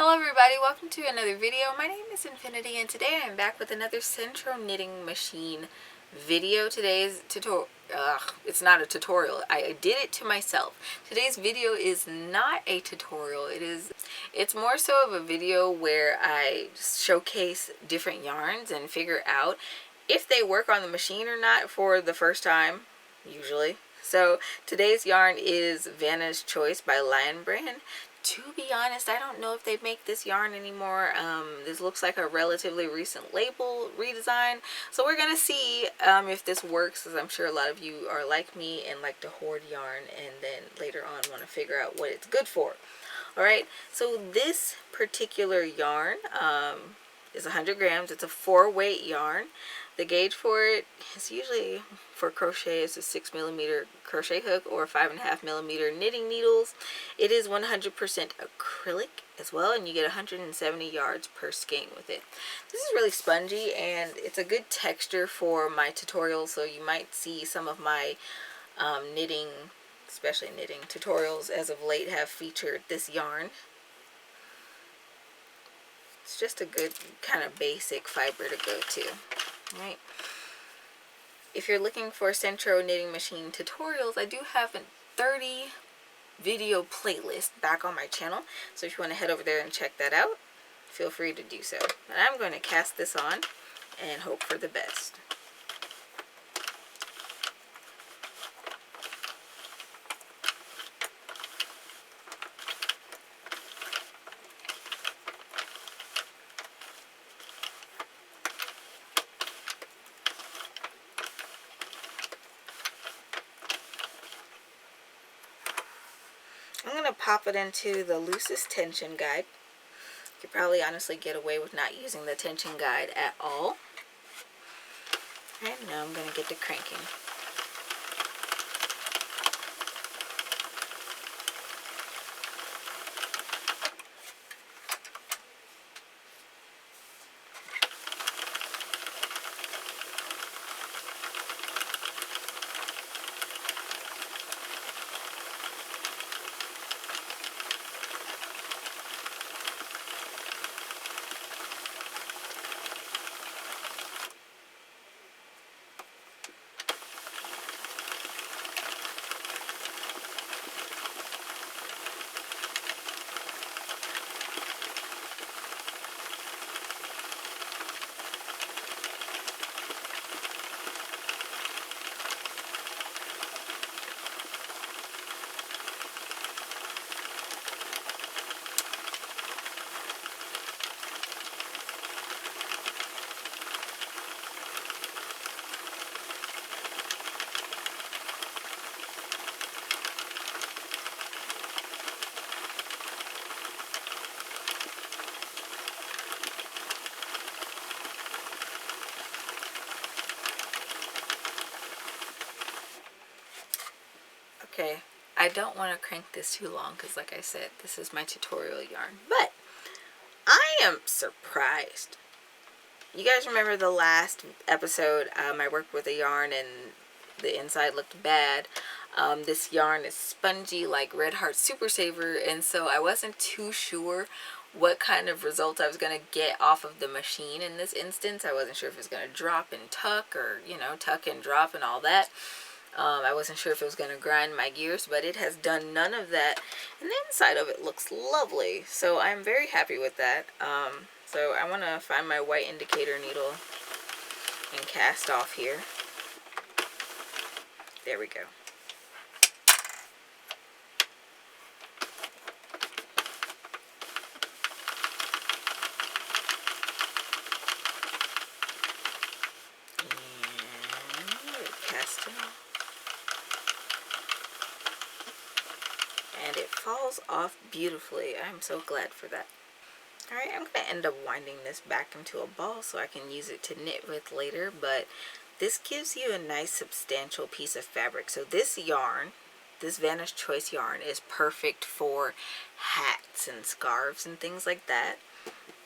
Hello everybody, welcome to another video. My name is Infiniti and today I am back with another Sentro knitting machine video. Today's tutorial, it's not a tutorial. I did it to myself. Today's video is not a tutorial. It's more so of a video where I showcase different yarns and figure out if they work on the machine or not for the first time, usually. So today's yarn is Vanna's Choice by Lion Brand. To be honest, I don't know if they make this yarn anymore. This looks like a relatively recent label redesign. So we're going to see if this works, as I'm sure a lot of you are like me and like to hoard yarn and then later on want to figure out what it's good for. Alright, so this particular yarn is 100 grams. It's a 4-weight yarn. The gauge for it is usually for crochet is a 6mm crochet hook or 5.5mm knitting needles. It is 100% acrylic as well, and you get 170 yards per skein with it. This is really spongy and it's a good texture for my tutorial, so you might see some of my knitting, especially knitting tutorials as of late, have featured this yarn. It's just a good kind of basic fiber to go to. Right. If you're looking for Sentro knitting machine tutorials, I do have a 30 video playlist back on my channel. So if you want to head over there and check that out, feel free to do so. And I'm going to cast this on and hope for the best. I'm going to pop it into the loosest tension guide. You could probably honestly get away with not using the tension guide at all. And now I'm going to get to cranking. Okay, I don't want to crank this too long because, like I said, this is my tutorial yarn. But I am surprised. You guys remember the last episode, I worked with a yarn and the inside looked bad. This yarn is spongy like Red Heart Super Saver, and so I wasn't too sure what kind of results I was going to get off of the machine in this instance. I wasn't sure if it was going to drop and tuck, or, you know, tuck and drop and all that. I wasn't sure if it was going to grind my gears, but it has done none of that. And the inside of it looks lovely, so I'm very happy with that. So I want to find my white indicator needle and cast off here. There we go. And it falls off beautifully. I'm so glad for that. Alright, I'm going to end up winding this back into a ball so I can use it to knit with later, but this gives you a nice substantial piece of fabric. So this yarn, this Vanna's Choice yarn, is perfect for hats and scarves and things like that.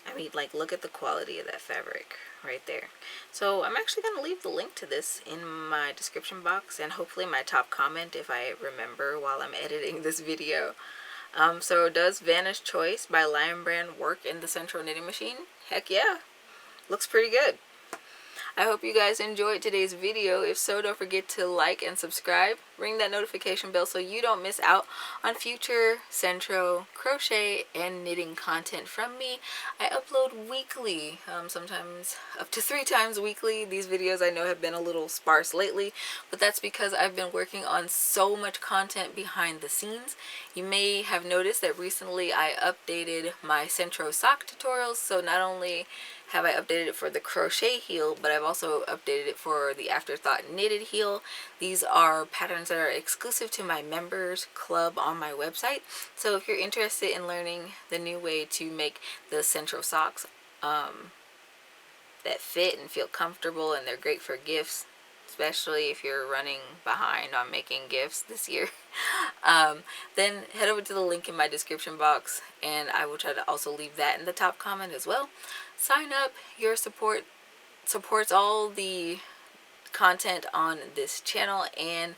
I mean, like, look at the quality of that fabric right there. So I'm actually going to leave the link to this in my description box and hopefully my top comment if I remember while I'm editing this video. So does Vanna's Choice by Lion Brand work in the Sentro knitting machine? Heck yeah. Looks pretty good. I hope you guys enjoyed today's video. If so, don't forget to like and subscribe. Ring that notification bell so you don't miss out on future Sentro crochet and knitting content from me. I upload weekly, sometimes up to 3 times weekly. These videos I know have been a little sparse lately, but that's because I've been working on so much content behind the scenes. You may have noticed that recently I updated my Sentro sock tutorials, so not only have I updated it for the crochet heel, but I've also updated it for the Afterthought knitted heel. These are patterns that are exclusive to my members club on my website. So if you're interested in learning the new way to make the Sentro socks that fit and feel comfortable, and they're great for gifts, especially if you're running behind on making gifts this year, then head over to the link in my description box, and I will try to also leave that in the top comment as well. Sign up. Your support supports all the content on this channel and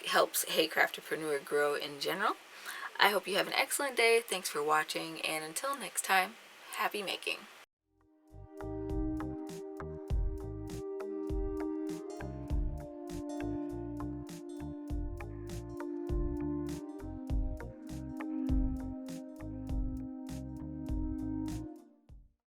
helps Hey Craftapreneur grow in general. I hope you have an excellent day. Thanks for watching, and until next time, happy making.